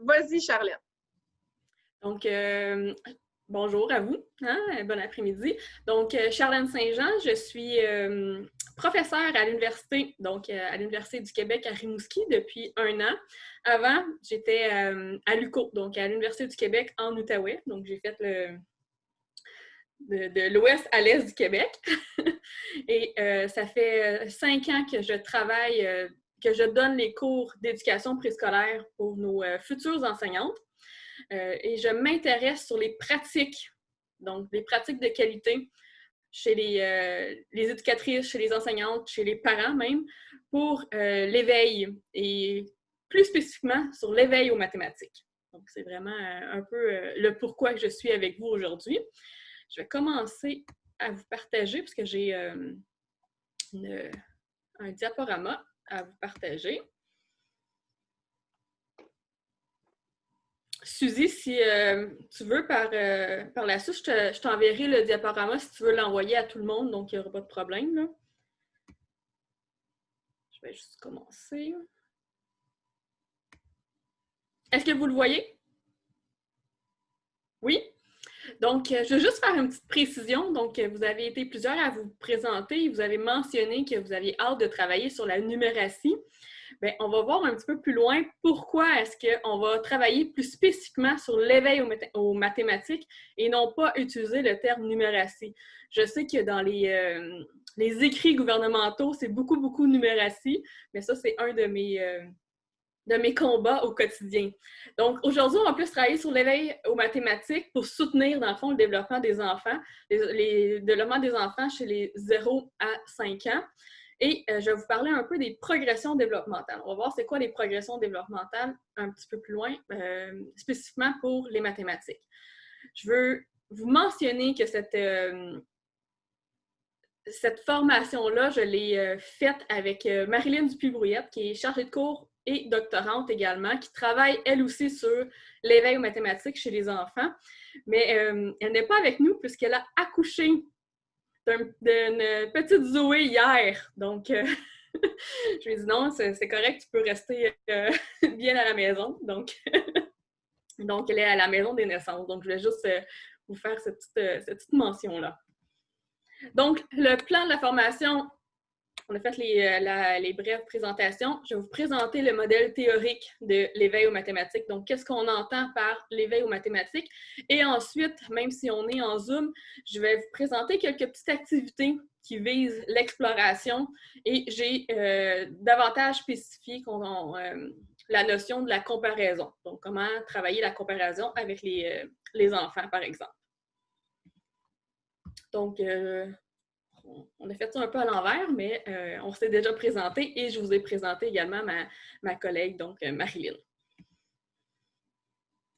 Vas-y, Charlotte. Donc, bonjour à vous, hein? Bon après-midi. Donc, Charlène Saint-Jean, je suis professeure à l'université, à l'Université du Québec à Rimouski depuis 1 an. Avant, j'étais à l'UQO, donc à l'Université du Québec en Outaouais. Donc, j'ai fait de l'ouest à l'est du Québec. Et ça fait 5 ans que je travaille, que je donne les cours d'éducation préscolaire pour nos futures enseignantes. Et je m'intéresse sur les pratiques, donc des pratiques de qualité chez les éducatrices, chez les enseignantes, chez les parents même, pour l'éveil et plus spécifiquement sur l'éveil aux mathématiques. Donc, c'est vraiment un peu le pourquoi que je suis avec vous aujourd'hui. Je vais commencer à vous partager parce que j'ai un diaporama à vous partager. Suzy, si tu veux, par la suite, je t'enverrai le diaporama si tu veux l'envoyer à tout le monde, donc il n'y aura pas de problème. Là. Je vais juste commencer. Est-ce que vous le voyez? Oui? Donc, je veux juste faire une petite précision. Donc, vous avez été plusieurs à vous présenter. Vous avez mentionné que vous aviez hâte de travailler sur la numératie. Bien, on va voir un petit peu plus loin pourquoi est-ce qu'on va travailler plus spécifiquement sur l'éveil aux mathématiques et non pas utiliser le terme numératie. Je sais que dans les écrits gouvernementaux, c'est beaucoup numératie, mais ça, c'est un de mes combats au quotidien. Donc, aujourd'hui, on va plus travailler sur l'éveil aux mathématiques pour soutenir, dans le fond, le développement des enfants, le développement des enfants chez les 0 à 5 ans. Et je vais vous parler un peu des progressions développementales. On va voir c'est quoi les progressions développementales un petit peu plus loin, spécifiquement pour les mathématiques. Je veux vous mentionner que cette formation-là, je l'ai faite avec Marilyn Dupuis-Brouillette, qui est chargée de cours et doctorante également, qui travaille elle aussi sur l'éveil aux mathématiques chez les enfants. Mais elle n'est pas avec nous puisqu'elle a accouché d'une petite Zoé hier. Donc, je lui ai dit non, c'est correct, tu peux rester bien à la maison. Donc, elle est à la maison des naissances. Donc, je voulais juste vous faire cette petite mention-là. Donc, le plan de la formation, on a fait les brèves présentations. Je vais vous présenter le modèle théorique de l'éveil aux mathématiques. Donc, qu'est-ce qu'on entend par l'éveil aux mathématiques? Et ensuite, même si on est en Zoom, je vais vous présenter quelques petites activités qui visent l'exploration et j'ai davantage spécifié la notion de la comparaison. Donc, comment travailler la comparaison avec les enfants, par exemple. Donc, on a fait ça un peu à l'envers, mais on s'est déjà présenté et je vous ai présenté également ma collègue, donc Marilyn.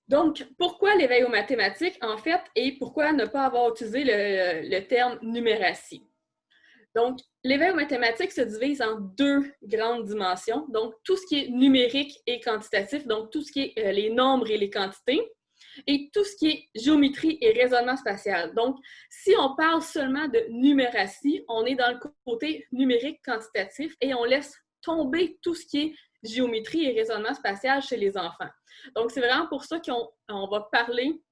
Donc, pourquoi l'éveil aux mathématiques, en fait, et pourquoi ne pas avoir utilisé le terme numératie? Donc, l'éveil aux mathématiques se divise en 2 grandes dimensions. Donc, tout ce qui est numérique et quantitatif, donc tout ce qui est les nombres et les quantités, et tout ce qui est géométrie et raisonnement spatial. Donc, si on parle seulement de numératie, on est dans le côté numérique quantitatif et on laisse tomber tout ce qui est géométrie et raisonnement spatial chez les enfants. Donc, c'est vraiment pour ça qu'on va parler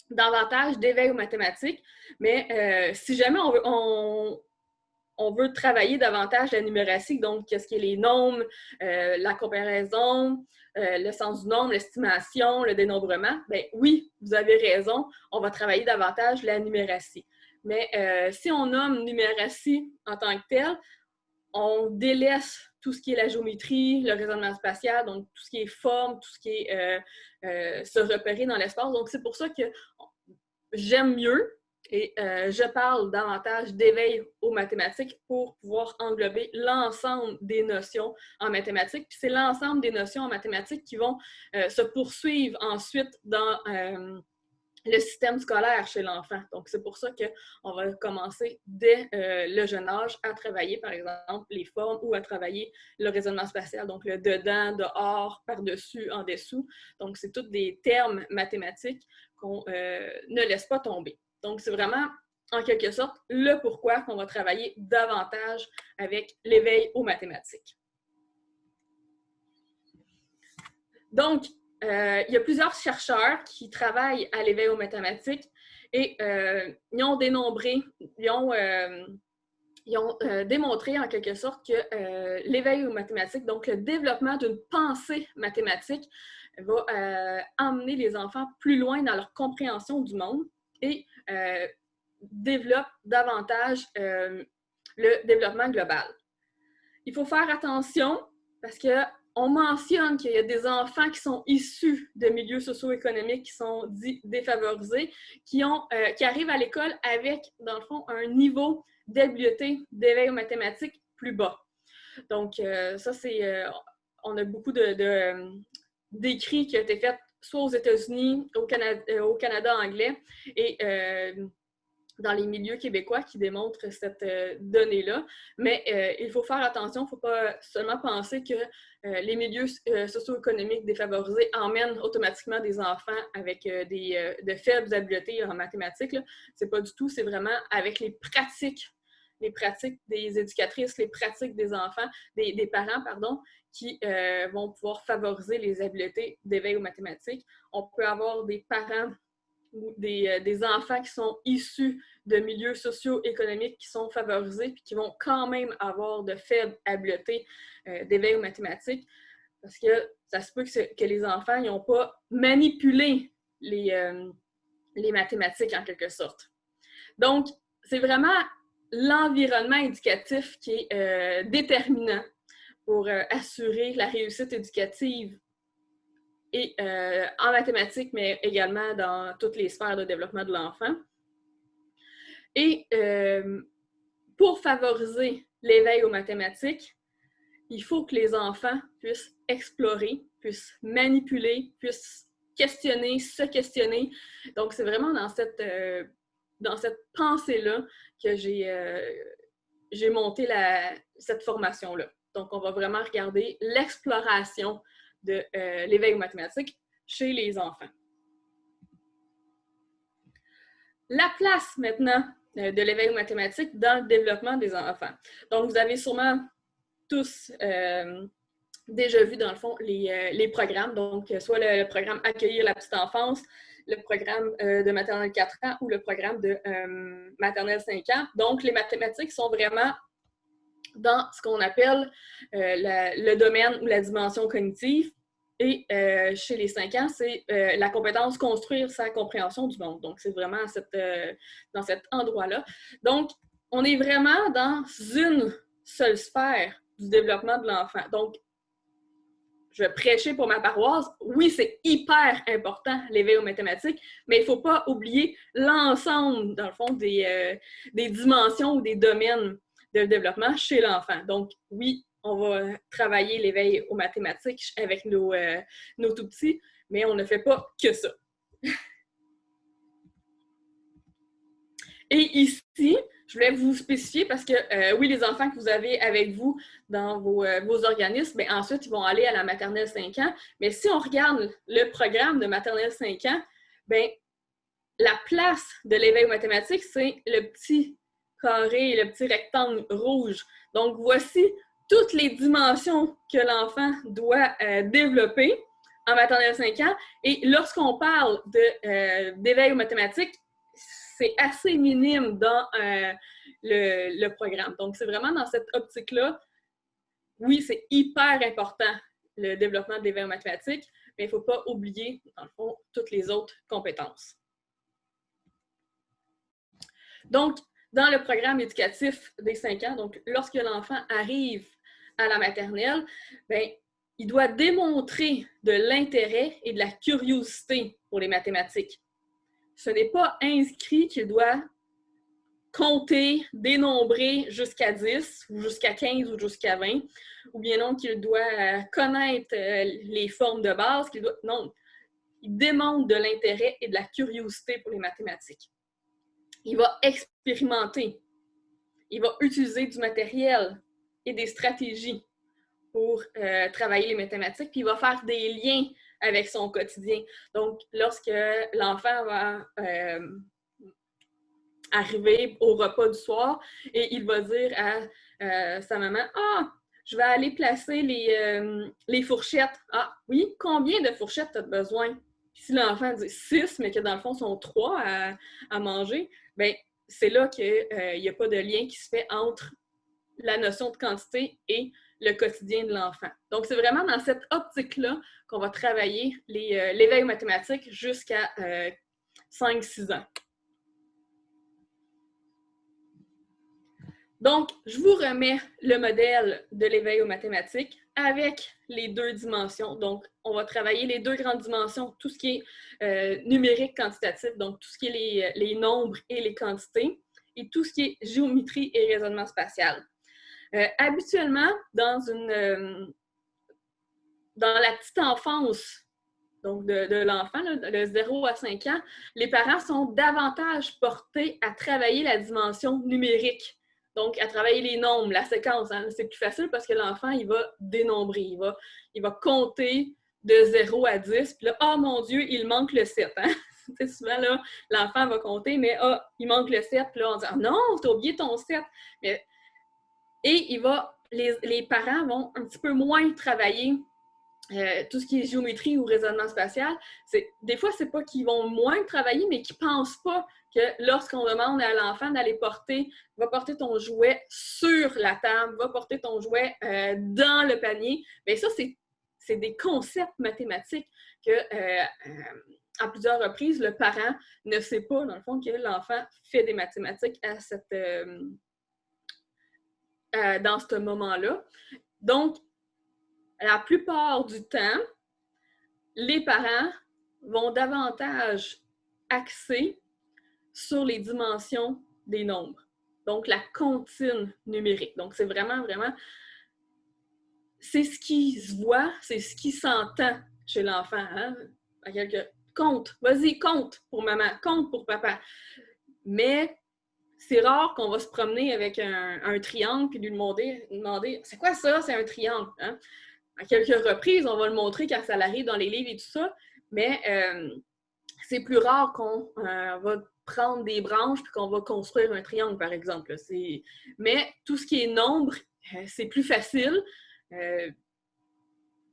davantage d'éveil aux mathématiques, mais si jamais on veut travailler davantage la numératie, donc qu'est-ce qui est les nombres, la comparaison, le sens du nombre, l'estimation, le dénombrement, bien oui, vous avez raison, on va travailler davantage la numératie. Mais si on nomme numératie en tant que telle, on délaisse tout ce qui est la géométrie, le raisonnement spatial, donc tout ce qui est forme, tout ce qui est se repérer dans l'espace. Donc c'est pour ça que j'aime mieux et je parle davantage d'éveil aux mathématiques pour pouvoir englober l'ensemble des notions en mathématiques. Puis c'est l'ensemble des notions en mathématiques qui vont se poursuivre ensuite dans le système scolaire chez l'enfant. Donc, c'est pour ça qu'on va commencer dès le jeune âge à travailler, par exemple, les formes ou à travailler le raisonnement spatial, donc le dedans, dehors, par-dessus, en dessous. Donc, c'est tous des termes mathématiques qu'on ne laisse pas tomber. Donc, c'est vraiment, en quelque sorte, le pourquoi qu'on va travailler davantage avec l'éveil aux mathématiques. Donc, il y a plusieurs chercheurs qui travaillent à l'éveil aux mathématiques et ils ont dénombré, ils ont démontré en quelque sorte que l'éveil aux mathématiques, donc le développement d'une pensée mathématique, va emmener les enfants plus loin dans leur compréhension du monde et développe davantage le développement global. Il faut faire attention parce qu'on mentionne qu'il y a des enfants qui sont issus de milieux socio-économiques qui sont dits défavorisés, qui arrivent à l'école avec, dans le fond, un niveau d'habileté, d'éveil aux mathématiques plus bas. Donc, ça, c'est... on a beaucoup d'écrits qui ont été faits soit aux États-Unis, au Canada anglais, et dans les milieux québécois qui démontrent cette donnée-là. Mais il faut faire attention, il ne faut pas seulement penser que les milieux socio-économiques défavorisés emmènent automatiquement des enfants avec de faibles habiletés en mathématiques. Ce n'est pas du tout, c'est vraiment avec les pratiques des éducatrices, les pratiques des enfants, des parents, pardon, qui vont pouvoir favoriser les habiletés d'éveil aux mathématiques. On peut avoir des parents ou des enfants qui sont issus de milieux socio-économiques qui sont favorisés puis qui vont quand même avoir de faibles habiletés d'éveil aux mathématiques parce que ça se peut que les enfants n'ont pas manipulé les mathématiques en quelque sorte. Donc, c'est vraiment l'environnement éducatif qui est déterminant pour assurer la réussite éducative et en mathématiques, mais également dans toutes les sphères de développement de l'enfant. Et pour favoriser l'éveil aux mathématiques, il faut que les enfants puissent explorer, puissent manipuler, puissent questionner, se questionner. Donc, c'est vraiment dans cette pensée-là que j'ai monté cette formation-là. Donc, on va vraiment regarder l'exploration de l'éveil aux mathématiques chez les enfants. La place maintenant de l'éveil aux mathématiques dans le développement des enfants. Donc, vous avez sûrement tous déjà vu, dans le fond, les programmes. Donc, soit le programme Accueillir la petite enfance, le programme de maternelle 4 ans ou le programme de maternelle 5 ans. Donc, les mathématiques sont vraiment dans ce qu'on appelle le domaine ou la dimension cognitive. Et chez les 5 ans, c'est la compétence construire sa compréhension du monde. Donc, c'est vraiment dans cet endroit-là. Donc, on est vraiment dans une seule sphère du développement de l'enfant. Donc, je vais prêcher pour ma paroisse. Oui, c'est hyper important, l'éveil aux mathématiques, mais il ne faut pas oublier l'ensemble, dans le fond, des dimensions ou des domaines de développement chez l'enfant. Donc, oui, on va travailler l'éveil aux mathématiques avec nos tout-petits, mais on ne fait pas que ça. Et ici, je voulais vous spécifier parce que, oui, les enfants que vous avez avec vous dans vos organismes, bien, ensuite, ils vont aller à la maternelle 5 ans. Mais si on regarde le programme de maternelle 5 ans, bien, la place de l'éveil aux mathématiques, c'est le petit carré, le petit rectangle rouge. Donc, voici toutes les dimensions que l'enfant doit développer en maternelle 5 ans. Et lorsqu'on parle d'éveil aux mathématiques, c'est assez minime dans le programme. Donc, c'est vraiment dans cette optique-là. Oui, c'est hyper important, le développement de l'éveil aux mathématiques, mais il ne faut pas oublier, dans le fond, toutes les autres compétences. Donc, dans le programme éducatif des 5 ans, donc lorsque l'enfant arrive à la maternelle, bien, il doit démontrer de l'intérêt et de la curiosité pour les mathématiques. Ce n'est pas inscrit qu'il doit compter, dénombrer jusqu'à 10, ou jusqu'à 15, ou jusqu'à 20, ou bien non qu'il doit connaître les formes de base, non, il démontre de l'intérêt et de la curiosité pour les mathématiques. Il va expérimenter, il va utiliser du matériel et des stratégies pour travailler les mathématiques, puis il va faire des liens avec son quotidien. Donc, lorsque l'enfant va arriver au repas du soir et il va dire à sa maman « Ah, je vais aller placer les fourchettes. Ah oui, combien de fourchettes tu as besoin? Puis si l'enfant dit 6, mais que dans le fond, sont 3 à manger, bien, c'est là qu'il n'y a pas de lien qui se fait entre la notion de quantité et le quotidien de l'enfant. Donc, c'est vraiment dans cette optique-là qu'on va travailler l'éveil aux mathématiques jusqu'à 5-6 ans. Donc, je vous remets le modèle de l'éveil aux mathématiques avec les 2 dimensions. Donc, on va travailler les 2 grandes dimensions, tout ce qui est numérique quantitatif, donc tout ce qui est les nombres et les quantités, et tout ce qui est géométrie et raisonnement spatial. Habituellement, dans la petite enfance donc de l'enfant, de 0 à 5 ans, les parents sont davantage portés à travailler la dimension numérique. Donc, à travailler les nombres, la séquence. Hein. C'est plus facile parce que l'enfant, il va dénombrer. Il va compter de 0 à 10. Puis là, oh mon Dieu, il manque le 7. Hein? Souvent, là, l'enfant va compter, mais il manque le 7. Puis là, on dit oh, non, t'as oublié ton 7. Et les parents vont un petit peu moins travailler tout ce qui est géométrie ou raisonnement spatial. Des fois, c'est pas qu'ils vont moins travailler, mais qu'ils pensent pas que lorsqu'on demande à l'enfant d'aller va porter ton jouet sur la table, va porter ton jouet dans le panier, bien ça, c'est des concepts mathématiques que à plusieurs reprises, le parent ne sait pas, dans le fond, que l'enfant fait des mathématiques dans ce moment-là. Donc, la plupart du temps, les parents vont davantage axer sur les dimensions des nombres. Donc, la comptine numérique. Donc, c'est vraiment, c'est ce qui se voit, c'est ce qui s'entend chez l'enfant. Hein? Compte, vas-y, compte pour maman, compte pour papa. Mais c'est rare qu'on va se promener avec un triangle puis lui demander c'est quoi ça, c'est un triangle? Hein? À quelques reprises, on va le montrer quand ça arrive dans les livres et tout ça, mais c'est plus rare qu'on va prendre des branches et qu'on va construire un triangle, par exemple. Mais tout ce qui est nombre, c'est plus facile.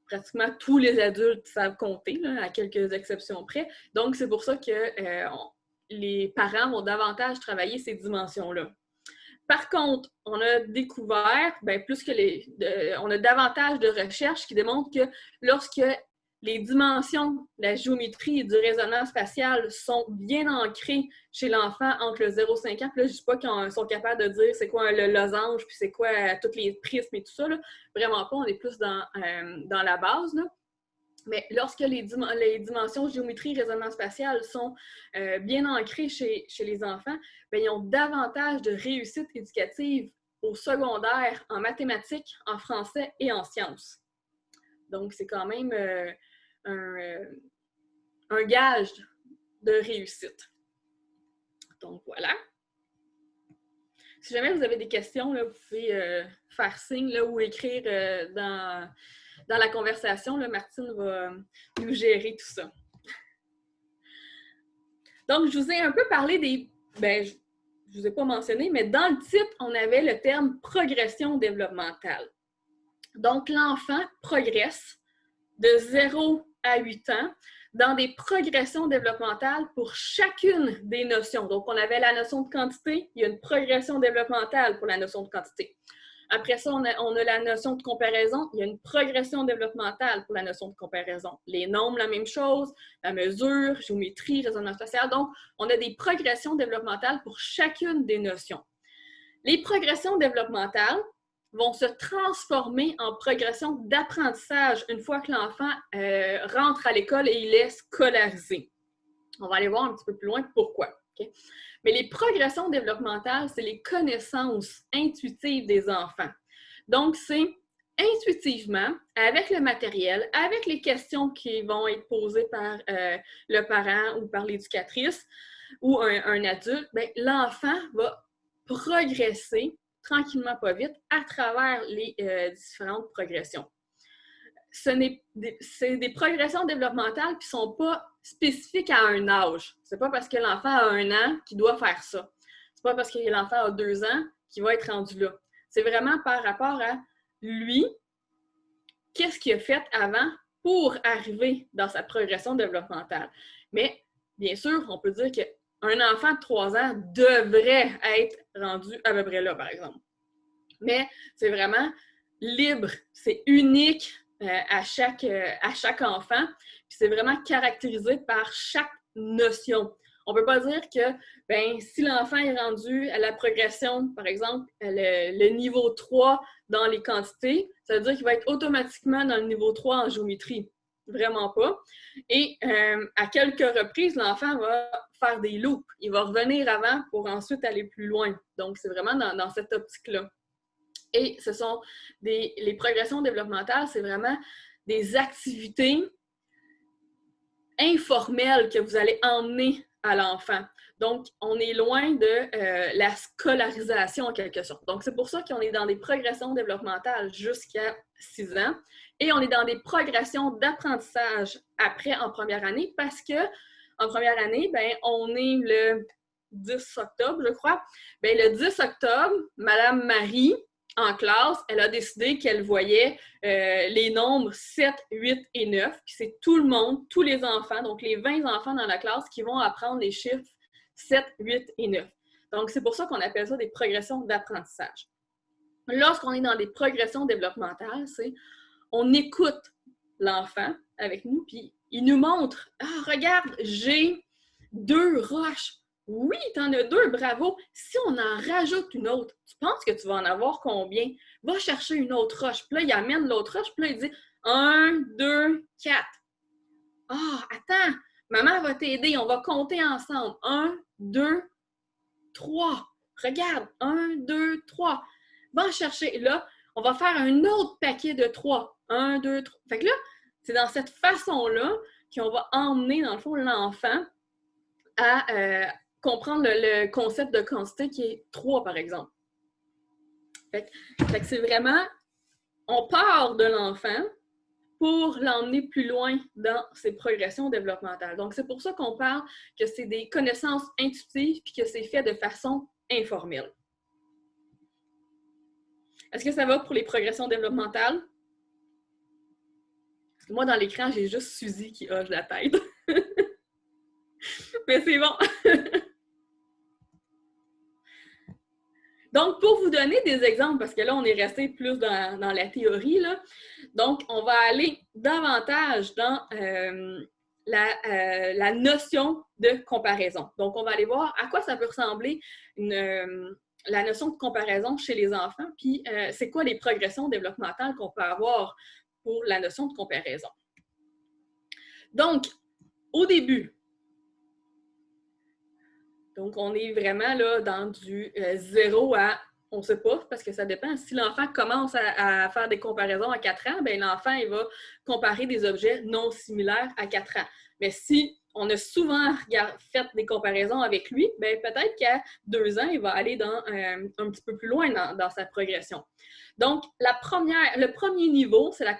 Pratiquement tous les adultes savent compter, là, à quelques exceptions près. Donc, c'est pour ça que les parents vont davantage travailler ces dimensions-là. Par contre, on a découvert, on a davantage de recherches qui démontrent que lorsque les dimensions de la géométrie et du raisonnement spatial sont bien ancrées chez l'enfant entre le 0 et 5 ans, puis là, je ne dis pas qu'ils sont capables de dire c'est quoi le losange, puis c'est quoi tous les prismes et tout ça, là. Vraiment pas, on est plus dans la base, là. Mais lorsque les dimensions géométrie et raisonnement spatial sont bien ancrées chez les enfants, bien, ils ont davantage de réussite éducative au secondaire en mathématiques, en français et en sciences. Donc, c'est quand même un gage de réussite. Donc, voilà. Si jamais vous avez des questions, là, vous pouvez faire signe là, ou écrire dans la conversation. Là, Martine va nous gérer tout ça. Donc, je vous ai un peu parlé je ne vous ai pas mentionné, mais dans le titre, on avait le terme progression développementale. Donc, l'enfant progresse de 0 à 8 ans dans des progressions développementales pour chacune des notions. Donc, on avait la notion de quantité, il y a une progression développementale pour la notion de quantité. Après ça, on a la notion de comparaison, il y a une progression développementale pour la notion de comparaison. Les nombres, la même chose, la mesure, géométrie, raisonnement spatial. Donc, on a des progressions développementales pour chacune des notions. Les progressions développementales vont se transformer en progression d'apprentissage une fois que l'enfant rentre à l'école et il est scolarisé. On va aller voir un petit peu plus loin pourquoi. Okay? Mais les progressions développementales, c'est les connaissances intuitives des enfants. Donc, c'est intuitivement, avec le matériel, avec les questions qui vont être posées par le parent ou par l'éducatrice ou un adulte, bien, l'enfant va progresser tranquillement, pas vite, à travers les différentes progressions. C'est des progressions développementales qui ne sont pas spécifiques à un âge. Ce n'est pas parce que l'enfant a 1 an qu'il doit faire ça. Ce n'est pas parce que l'enfant a 2 ans qu'il va être rendu là. C'est vraiment par rapport à lui, qu'est-ce qu'il a fait avant pour arriver dans sa progression développementale. Mais, bien sûr, on peut dire qu'un enfant de 3 ans devrait être rendu à peu près là, par exemple. Mais c'est vraiment libre, c'est unique à chaque enfant, puis c'est vraiment caractérisé par chaque notion. On ne peut pas dire que si l'enfant est rendu à la progression, par exemple, le niveau 3 dans les quantités, ça veut dire qu'il va être automatiquement dans le niveau 3 en géométrie. Vraiment pas. Et à quelques reprises, l'enfant va faire des loops. Il va revenir avant pour ensuite aller plus loin. Donc, c'est vraiment dans cette optique-là. Et ce sont les progressions développementales, c'est vraiment des activités informelles que vous allez emmener à l'enfant. Donc, on est loin de la scolarisation en quelque sorte. Donc, c'est pour ça qu'on est dans des progressions développementales jusqu'à 6 ans et on est dans des progressions d'apprentissage après en première année parce que en première année, on est le 10 octobre, je crois. Le 10 octobre, Madame Marie, en classe, elle a décidé qu'elle voyait les nombres 7, 8 et 9. Puis c'est tout le monde, tous les enfants, donc les 20 enfants dans la classe qui vont apprendre les chiffres 7, 8 et 9. Donc, c'est pour ça qu'on appelle ça des progressions d'apprentissage. Lorsqu'on est dans des progressions développementales, c'est on écoute l'enfant avec nous, puis il nous montre « Ah, regarde, j'ai 2 roches. » Oui, t'en as 2, bravo. Si on en rajoute une autre, tu penses que tu vas en avoir combien? Va chercher une autre roche. Puis là, il amène l'autre roche, puis là, il dit 1, 2, 4. Ah, attends, maman va t'aider, on va compter ensemble. 1, 2, 3. Regarde, 1, 2, 3. Va en chercher. Là, on va faire un autre paquet de 3. 1, 2, 3. Fait que là, c'est dans cette façon-là qu'on va emmener, dans le fond, l'enfant à comprendre le concept de quantité qui est 3, par exemple. Fait que c'est vraiment, on part de l'enfant pour l'emmener plus loin dans ses progressions développementales. Donc, c'est pour ça qu'on parle que c'est des connaissances intuitives puis que c'est fait de façon informelle. Est-ce que ça va pour les progressions développementales? Parce que moi, dans l'écran, j'ai juste Suzy qui hoche la tête. Mais c'est bon. Donc, pour vous donner des exemples, parce que là, on est resté plus dans la théorie, là. Donc, on va aller davantage dans la notion de comparaison. Donc, on va aller voir à quoi ça peut ressembler la notion de comparaison chez les enfants, puis c'est quoi les progressions développementales qu'on peut avoir pour la notion de comparaison. Donc, au début, donc on est vraiment là dans du 0 à, on ne sait pas, parce que ça dépend. Si l'enfant commence à faire des comparaisons à 4 ans, l'enfant il va comparer des objets non similaires à 4 ans. Mais si on a souvent fait des comparaisons avec lui, peut-être qu'à 2 ans, il va aller un petit peu plus loin dans sa progression. Donc, le premier niveau, c'est la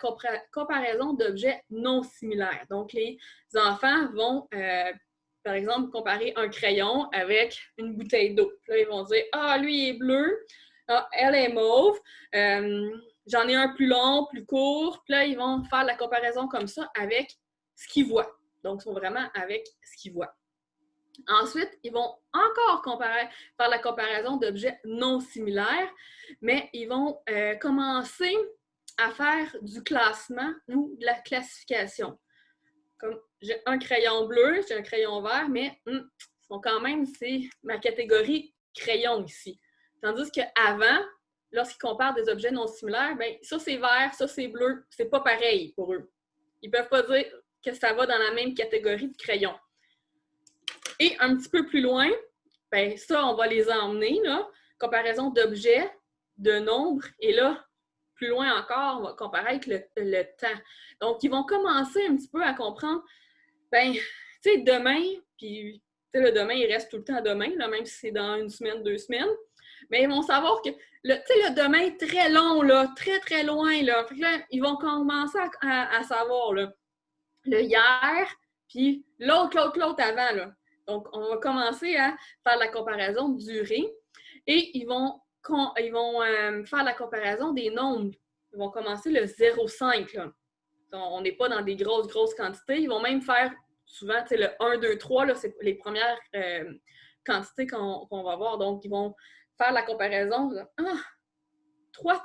comparaison d'objets non similaires. Donc, les enfants vont, par exemple, comparer un crayon avec une bouteille d'eau. Là, ils vont dire « Ah, lui est bleu, ah, elle est mauve, j'en ai un plus long, plus court. » Puis là, ils vont faire la comparaison comme ça avec ce qu'ils voient. Donc, ils sont vraiment avec ce qu'ils voient. Ensuite, ils vont encore faire la comparaison d'objets non similaires, mais ils vont commencer à faire du classement ou de la classification. Comme j'ai un crayon bleu, j'ai un crayon vert, mais quand même, c'est ma catégorie crayon ici. Tandis qu'avant, lorsqu'ils comparent des objets non similaires, ça c'est vert, ça c'est bleu, c'est pas pareil pour eux. Ils ne peuvent pas dire que ça va dans la même catégorie de crayon. Et un petit peu plus loin, ça, on va les emmener, là, comparaison d'objets, de nombres, et là, plus loin encore, on va comparer avec le temps. Donc, ils vont commencer un petit peu à comprendre, tu sais, demain, puis le demain, il reste tout le temps demain, là, même si c'est dans 1 semaine, 2 semaines, mais ils vont savoir que le demain est très long, là, très, très loin, là. Fait que là, ils vont commencer à savoir, là, le hier, puis l'autre avant, là. Donc, on va commencer à faire la comparaison de durée et ils vont faire la comparaison des nombres. ils vont commencer le 0,5. Là. On n'est pas dans des grosses quantités. Ils vont même faire souvent le 1, 2, 3, là, c'est les premières quantités qu'on va voir. Donc, ils vont faire la comparaison. Toi,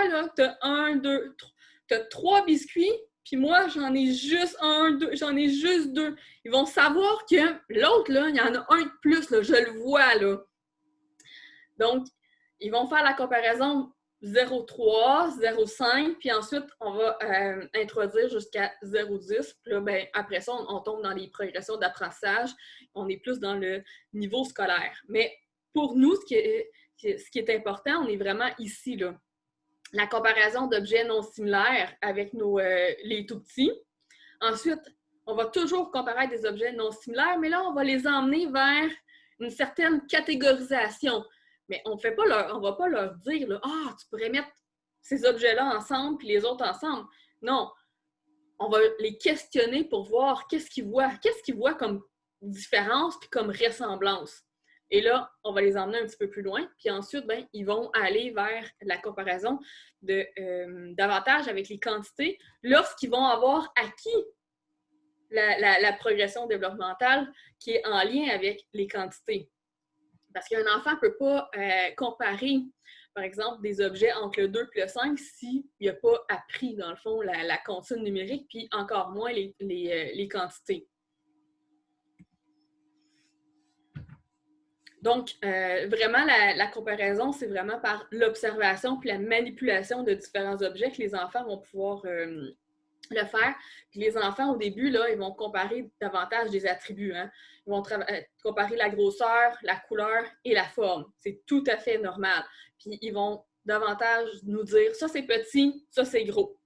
là, t'as 1, 2, 3. T'as 3 biscuits, puis moi, j'en ai juste 1, 2, j'en ai juste 2. Ils vont savoir que l'autre, là, il y en a un de plus, là, je le vois, là. Donc, ils vont faire la comparaison 0,3, 0,5, puis ensuite, on va introduire jusqu'à 0,10. Puis là, ben, après ça, on tombe dans les progressions d'apprentissage. On est plus dans le niveau scolaire. Mais pour nous, ce qui est important, on est vraiment ici, là. La comparaison d'objets non similaires avec les tout-petits. Ensuite, on va toujours comparer des objets non similaires, mais là, on va les emmener vers une certaine catégorisation. Mais on ne va pas leur dire là, tu pourrais mettre ces objets-là ensemble puis les autres ensemble. Non. On va les questionner pour voir qu'est-ce qu'ils voient comme différence puis comme ressemblance. Et là, on va les emmener un petit peu plus loin. Puis ensuite, ben, ils vont aller vers la comparaison davantage avec les quantités lorsqu'ils vont avoir acquis la progression développementale qui est en lien avec les quantités. Parce qu'un enfant ne peut pas comparer, par exemple, des objets entre le 2 et le 5 s'il n'a pas appris, dans le fond, la consigne numérique, puis encore moins les quantités. Donc, vraiment, la comparaison, c'est vraiment par l'observation puis la manipulation de différents objets que les enfants vont pouvoir le faire. Puis les enfants, au début, là, ils vont comparer davantage des attributs. Hein? Ils vont comparer la grosseur, la couleur et la forme. C'est tout à fait normal. Puis ils vont davantage nous dire, ça c'est petit, ça c'est gros.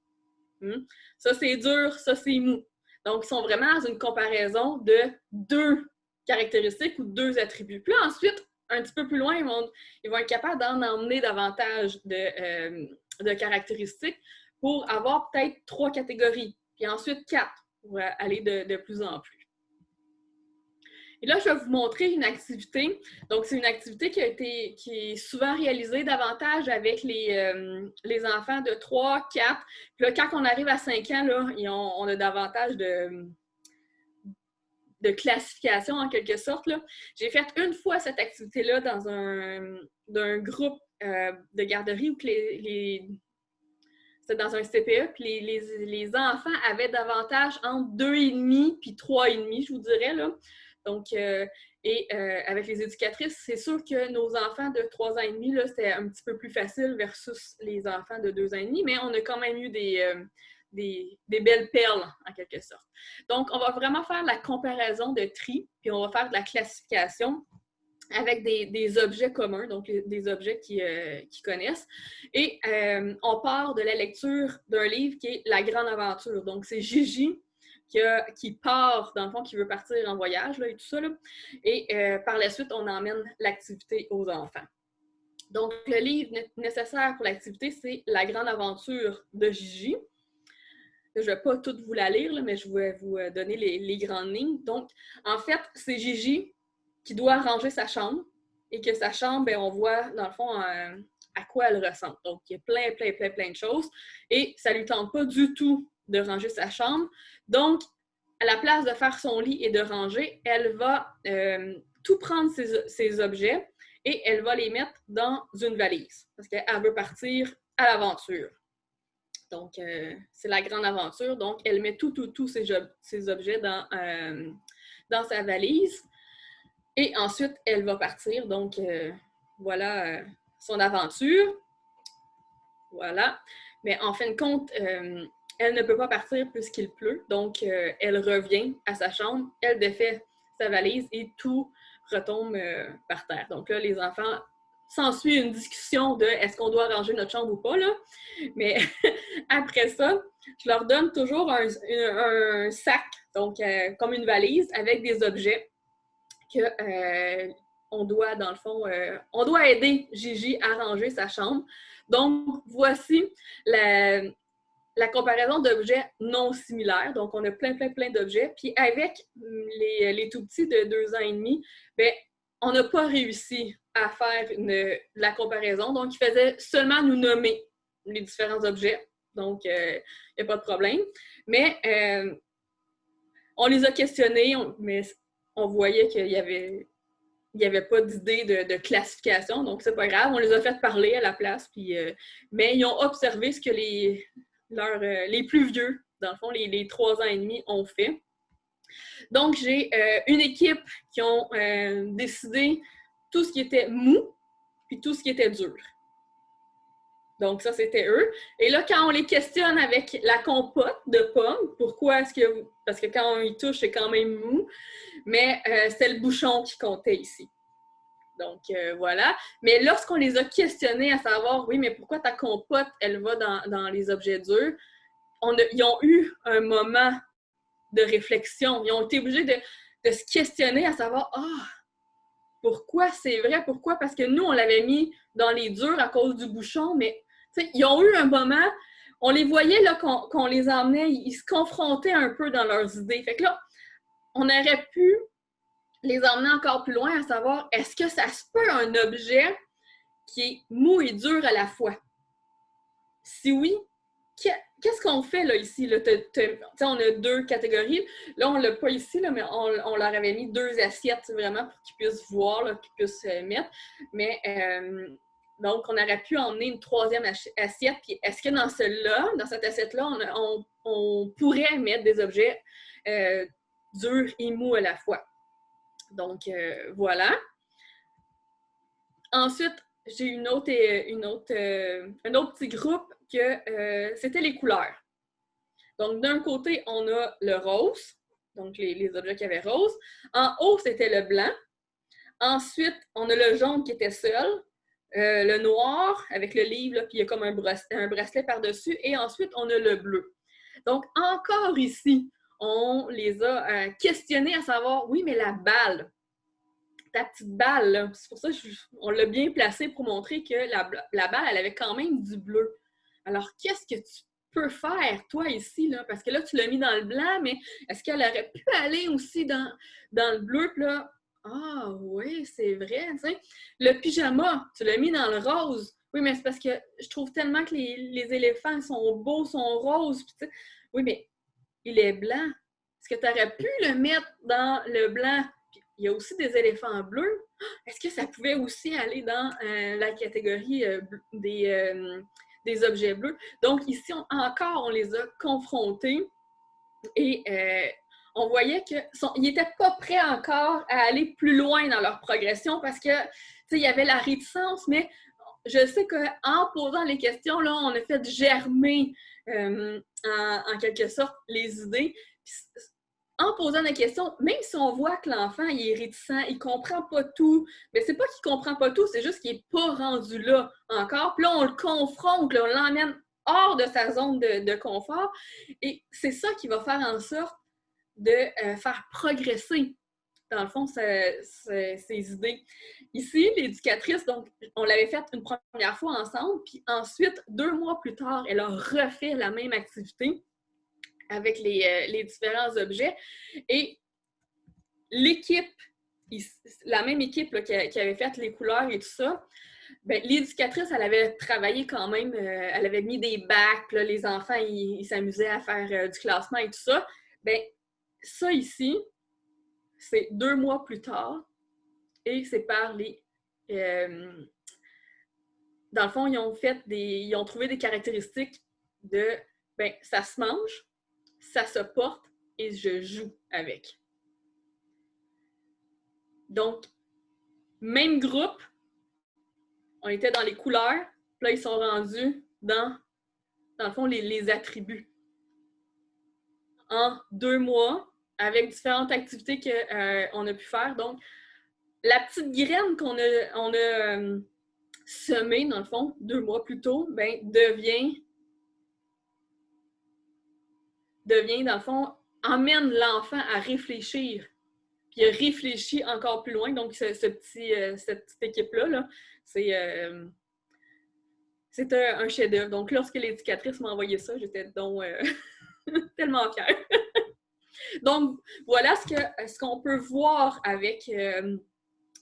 Ça c'est dur, ça c'est mou. Donc, ils sont vraiment dans une comparaison de 2 caractéristiques ou 2 attributs. Puis là, ensuite, un petit peu plus loin, ils vont être capables d'en emmener davantage de caractéristiques pour avoir peut-être 3 catégories, puis ensuite 4 pour aller de plus en plus. Et là, je vais vous montrer une activité. Donc, c'est une activité qui est souvent réalisée davantage avec les enfants de 3, 4. Puis là, quand on arrive à 5 ans, là, on a davantage de classification en quelque sorte. J'ai fait une fois cette activité-là dans un groupe de garderie où c'était dans un CPE, puis les enfants avaient davantage entre 2,5 puis 3,5, je vous dirais. Là. Donc, avec les éducatrices, c'est sûr que nos enfants de 3 ans et demi, là, c'était un petit peu plus facile versus les enfants de 2 ans et demi, mais on a quand même eu des belles perles, en quelque sorte. Donc, on va vraiment faire la comparaison de tri, puis on va faire de la classification avec des objets communs, donc des objets qu'ils connaissent. Et on part de la lecture d'un livre qui est La Grande Aventure. Donc, c'est Gigi qui part, dans le fond, qui veut partir en voyage là, et tout ça. Là. Et par la suite, on emmène l'activité aux enfants. Donc, le livre nécessaire pour l'activité, c'est La Grande Aventure de Gigi. Je ne vais pas tout vous la lire, là, mais je vais vous donner les grandes lignes. Donc, en fait, c'est Gigi qui doit ranger sa chambre et que sa chambre, ben, on voit, dans le fond, à quoi elle ressemble. Donc, il y a plein de choses. Et ça ne lui tente pas du tout de ranger sa chambre. Donc, à la place de faire son lit et de ranger, elle va tout prendre ses objets et elle va les mettre dans une valise parce qu'elle veut partir à l'aventure. Donc, c'est la grande aventure. Donc, elle met tous ses objets dans sa valise. Et ensuite, elle va partir. Donc, voilà son aventure. Voilà. Mais en fin de compte, elle ne peut pas partir puisqu'il pleut. Donc, elle revient à sa chambre, elle défait sa valise et tout retombe par terre. Donc là, les enfants, s'ensuit une discussion de est-ce qu'on doit ranger notre chambre ou pas, là. Mais après ça, je leur donne toujours un sac, donc comme une valise, avec des objets que on doit, dans le fond, on doit aider Gigi à ranger sa chambre. Donc, voici la comparaison d'objets non similaires. Donc, on a plein d'objets. Puis avec les tout-petits de 2 ans et demi, bien, on n'a pas réussi à faire la comparaison. Donc, ils faisaient seulement nous nommer les différents objets. Donc, il n'y a pas de problème. Mais on les a questionnés, mais on voyait qu'il y avait pas d'idée de classification, donc c'est pas grave. On les a fait parler à la place, puis, mais ils ont observé ce que les plus vieux, dans le fond, les 3 ans et demi, ont fait. Donc, j'ai une équipe qui ont décidé tout ce qui était mou, puis tout ce qui était dur. Donc, ça, c'était eux. Et là, quand on les questionne avec la compote de pommes, pourquoi est-ce que... Parce que quand on y touche, c'est quand même mou, mais c'est le bouchon qui comptait ici. Donc, voilà. Mais lorsqu'on les a questionnés à savoir, oui, mais pourquoi ta compote, elle va dans les objets durs, ils ont eu un moment de réflexion. Ils ont été obligés de se questionner à savoir, pourquoi c'est vrai? Pourquoi? Parce que nous, on l'avait mis dans les durs à cause du bouchon, mais ils ont eu un moment, on les voyait là qu'on les emmenait, ils se confrontaient un peu dans leurs idées. Fait que là, on aurait pu les emmener encore plus loin à savoir, est-ce que ça se peut un objet qui est mou et dur à la fois? Si oui, qu'est-ce qu'on fait là ici? Là, on a 2 catégories. Là, on ne l'a pas ici, là, mais on leur avait mis 2 assiettes vraiment pour qu'ils puissent voir, là, qu'ils puissent mettre. Mais donc, on aurait pu emmener une 3e assiette. Puis est-ce que dans celle-là, dans cette assiette-là, on pourrait mettre des objets durs et mous à la fois? Donc, voilà. Ensuite, j'ai un autre petit groupe que c'était les couleurs. Donc, d'un côté, on a le rose, donc les objets qui avaient rose. En haut, c'était le blanc. Ensuite, on a le jaune qui était seul, le noir avec le livre, là, puis il y a comme un bracelet par-dessus. Et ensuite, on a le bleu. Donc, encore ici, on les a questionnés à savoir, oui, mais la balle, ta petite balle, là, c'est pour ça qu'on l'a bien placée pour montrer que la balle, elle avait quand même du bleu. Alors, qu'est-ce que tu peux faire, toi, ici, là? Parce que là, tu l'as mis dans le blanc, mais est-ce qu'elle aurait pu aller aussi dans le bleu? Puis là, oui, c'est vrai, tu sais. Le pyjama, tu l'as mis dans le rose. Oui, mais c'est parce que je trouve tellement que les éléphants sont beaux, sont roses. Puis, oui, mais il est blanc. Est-ce que tu aurais pu le mettre dans le blanc? Puis, il y a aussi des éléphants bleus. Est-ce que ça pouvait aussi aller dans la catégorie des objets bleus? Donc, ici, encore, on les a confrontés et on voyait qu'ils n'étaient pas prêts encore à aller plus loin dans leur progression parce que, tu sais, il y avait la réticence, mais je sais qu'en posant les questions, là, on a fait germer en quelque sorte les idées. Puis, en posant des questions, même si on voit que l'enfant il est réticent, il comprend pas tout, mais c'est pas qu'il comprend pas tout, c'est juste qu'il est pas rendu là encore. Puis là, on le confronte, là, on l'emmène hors de sa zone de confort. Et c'est ça qui va faire en sorte de faire progresser, dans le fond, ses idées. Ici, l'éducatrice, donc, on l'avait faite une première fois ensemble, puis ensuite, 2 mois plus tard, elle a refait la même activité avec les différents objets. Et l'équipe, la même équipe là, qui avait fait les couleurs et tout ça, ben, l'éducatrice, elle avait travaillé quand même, elle avait mis des bacs, là, les enfants, ils s'amusaient à faire du classement et tout ça. Ben, ça ici, c'est 2 mois plus tard et c'est par les... dans le fond, ils ont trouvé des caractéristiques de, ben, ça se mange, ça se porte et je joue avec. Donc, même groupe, on était dans les couleurs, puis là, ils sont rendus dans le fond, les attributs. En 2 mois, avec différentes activités qu'on a pu faire. Donc, la petite graine qu'on a semée, dans le fond, 2 mois plus tôt, ben, devient, dans le fond, emmène l'enfant à réfléchir. Puis il a réfléchi encore plus loin. Donc, cette petite équipe-là, là, c'est un chef-d'œuvre. Donc, lorsque l'éducatrice m'a envoyé ça, j'étais donc tellement fière. Donc, voilà ce qu'on peut voir avec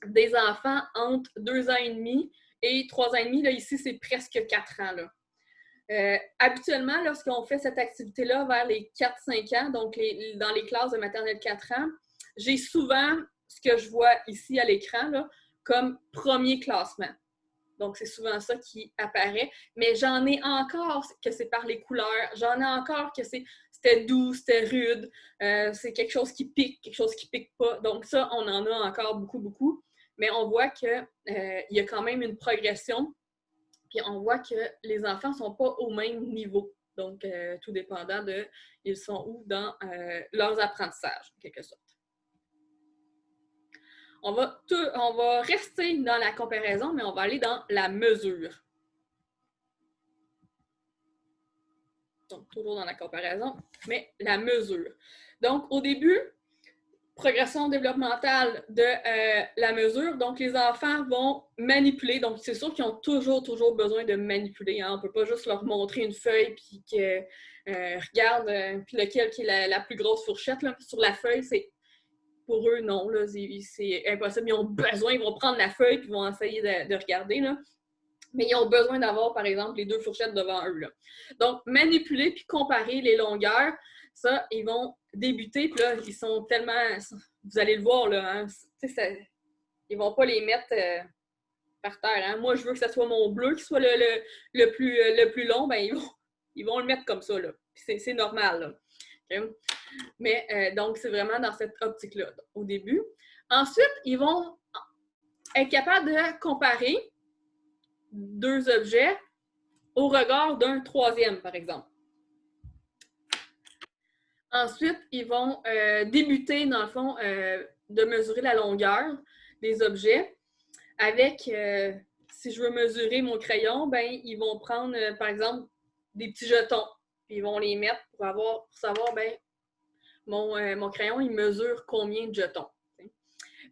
des enfants entre 2 ans et demi et 3 ans et demi. Là, ici, c'est presque 4 ans. Là. Habituellement, lorsqu'on fait cette activité-là vers les 4-5 ans, donc dans les classes de maternelle 4 ans, j'ai souvent ce que je vois ici à l'écran là, comme premier classement. Donc, c'est souvent ça qui apparaît. Mais j'en ai encore que c'est par les couleurs. J'en ai encore que c'était doux, c'était rude. C'est quelque chose qui pique pas. Donc, ça, on en a encore beaucoup, beaucoup. Mais on voit qu'il y a quand même une progression. Puis, on voit que les enfants ne sont pas au même niveau. Donc, tout dépendant de ils sont où dans leurs apprentissages, en quelque sorte. On va rester dans la comparaison, mais on va aller dans la mesure. Donc, toujours dans la comparaison, mais la mesure. Donc, au début, progression développementale de la mesure. Donc, les enfants vont manipuler. Donc, c'est sûr qu'ils ont toujours besoin de manipuler. Hein. On ne peut pas juste leur montrer une feuille puis que regarde puis lequel qui est la plus grosse fourchette. Là. Sur la feuille, c'est pour eux, non, là, c'est impossible. Ils ont besoin, ils vont prendre la feuille et ils vont essayer de regarder. Là. Mais ils ont besoin d'avoir, par exemple, les 2 fourchettes devant eux. Là. Donc, manipuler puis comparer les longueurs, ça, ils vont débuter. Puis là, ils sont tellement... Vous allez le voir, là. Hein, ils vont pas les mettre par terre. Hein. Moi, je veux que ce soit mon bleu qui soit le plus long. Ben, ils vont le mettre comme ça. Là. C'est normal. Là. Okay? Mais donc, c'est vraiment dans cette optique-là au début. Ensuite, ils vont être capables de comparer 2 objets au regard d'un troisième, par exemple. Ensuite, ils vont débuter, dans le fond, de mesurer la longueur des objets avec, si je veux mesurer mon crayon, ben ils vont prendre, par exemple, des petits jetons. Puis ils vont les mettre pour savoir, ben mon crayon, il mesure combien de jetons.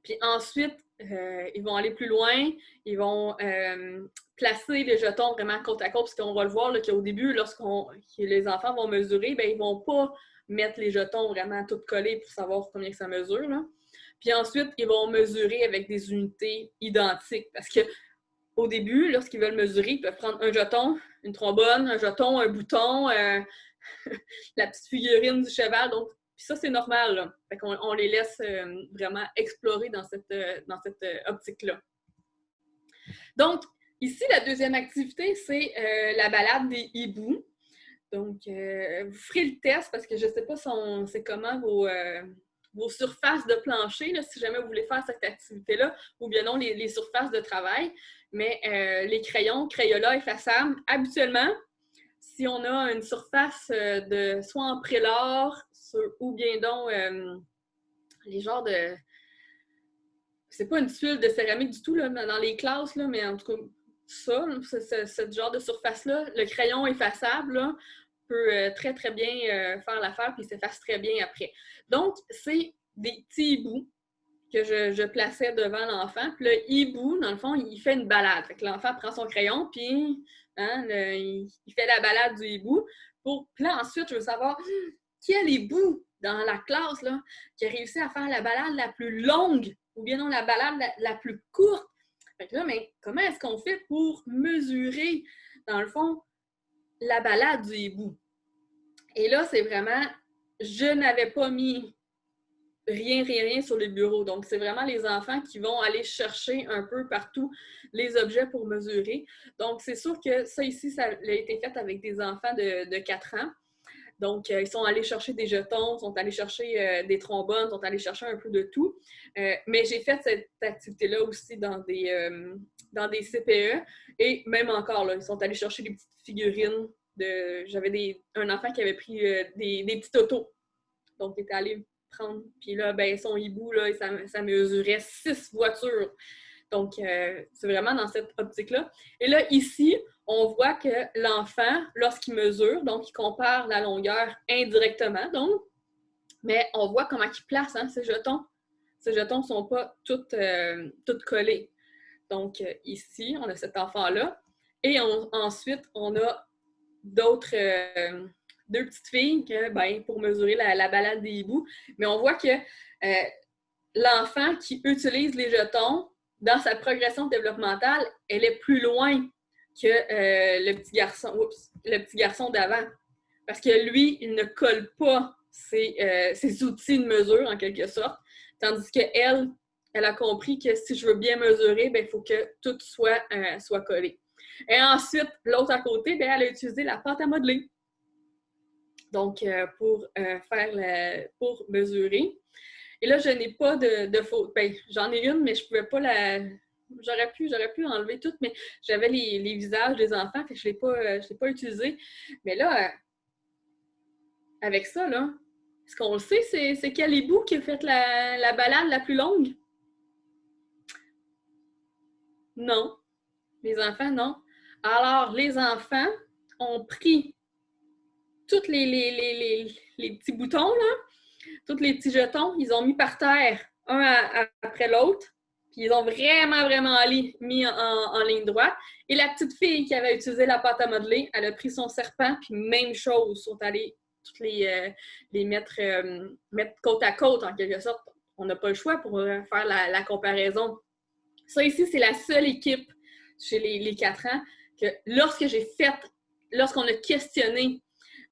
Puis ensuite, ils vont aller plus loin, ils vont placer les jetons vraiment côte à côte, parce qu'on va le voir là, qu'au début, les enfants vont mesurer, ben, ils ne vont pas mettre les jetons vraiment tout collés pour savoir combien ça mesure. Là. Puis ensuite, ils vont mesurer avec des unités identiques, parce qu'au début, lorsqu'ils veulent mesurer, ils peuvent prendre un jeton, une trombone, un jeton, un bouton, la petite figurine du cheval. Donc, puis ça, c'est normal. Là. Fait qu'on on les laisse vraiment explorer dans cette optique-là. Donc, ici, la deuxième activité, c'est la balade des hiboux. Donc, vous ferez le test parce que je ne sais pas c'est comment vos surfaces de plancher, là, si jamais vous voulez faire cette activité-là, ou bien non, les surfaces de travail. Mais les crayons, Crayola effaçables, habituellement, si on a une surface soit en prélard ou bien donc les genres de... C'est pas une tuile de céramique du tout là, dans les classes, là, mais en tout cas, ce genre de surface-là, le crayon effaçable là, peut très, très bien faire l'affaire puis il s'efface très bien après. Donc, c'est des petits hiboux que je plaçais devant l'enfant. Puis le hibou, dans le fond, il fait une balade. Fait que l'enfant prend son crayon, puis hein, il fait la balade du hibou. Puis là, ensuite, je veux savoir quel hibou dans la classe là, qui a réussi à faire la balade la plus longue ou bien non la balade la plus courte. Fait que là, mais comment est-ce qu'on fait pour mesurer, dans le fond, la balade du hibou? Et là, c'est vraiment, je n'avais pas mis rien sur les bureaux. Donc, c'est vraiment les enfants qui vont aller chercher un peu partout les objets pour mesurer. Donc, c'est sûr que ça ici, ça a été fait avec des enfants de 4 ans. Donc, ils sont allés chercher des jetons, sont allés chercher des trombones, sont allés chercher un peu de tout. Mais j'ai fait cette activité-là aussi dans des CPE. Et même encore, là, ils sont allés chercher des petites figurines. J'avais un enfant qui avait pris des petits autos. Donc, il était allé prendre. Puis là, ben, son hibou, là, ça mesurait 6 voitures. Donc, c'est vraiment dans cette optique-là. Et là, ici, on voit que l'enfant, lorsqu'il mesure, donc il compare la longueur indirectement, donc, mais on voit comment il place hein, ses jetons. Ces jetons ne sont pas tous collés. Donc, ici, on a cet enfant-là. Et ensuite, on a d'autres... 2 petites filles pour mesurer la balade des hiboux. Mais on voit que l'enfant qui utilise les jetons, dans sa progression développementale, elle est plus loin que le petit garçon d'avant. Parce que lui, il ne colle pas ses outils de mesure, en quelque sorte. Tandis qu'elle, elle a compris que si je veux bien mesurer, ben, il faut que tout soit collé. Et ensuite, l'autre à côté, ben, elle a utilisé la pâte à modeler. Donc, pour mesurer. Et là, je n'ai pas de photo. Ben, j'en ai une, mais je ne pouvais pas la. J'aurais pu enlever toutes, mais j'avais les visages des enfants, fait que je ne l'ai pas utilisé. Mais là, avec ça, là, est-ce qu'on le sait, c'est quel hibou qui a fait la balade la plus longue? Non. Les enfants, non. Alors, les enfants ont pris tous les petits boutons, là, tous les petits jetons, ils ont mis par terre, un après l'autre, puis ils ont vraiment, vraiment mis en ligne droite. Et la petite fille qui avait utilisé la pâte à modeler, elle a pris son serpent, puis même chose, sont allés toutes les mettre côte à côte, en quelque sorte. On n'a pas le choix pour faire la comparaison. Ça ici, c'est la seule équipe chez les 4 ans que lorsqu'on a questionné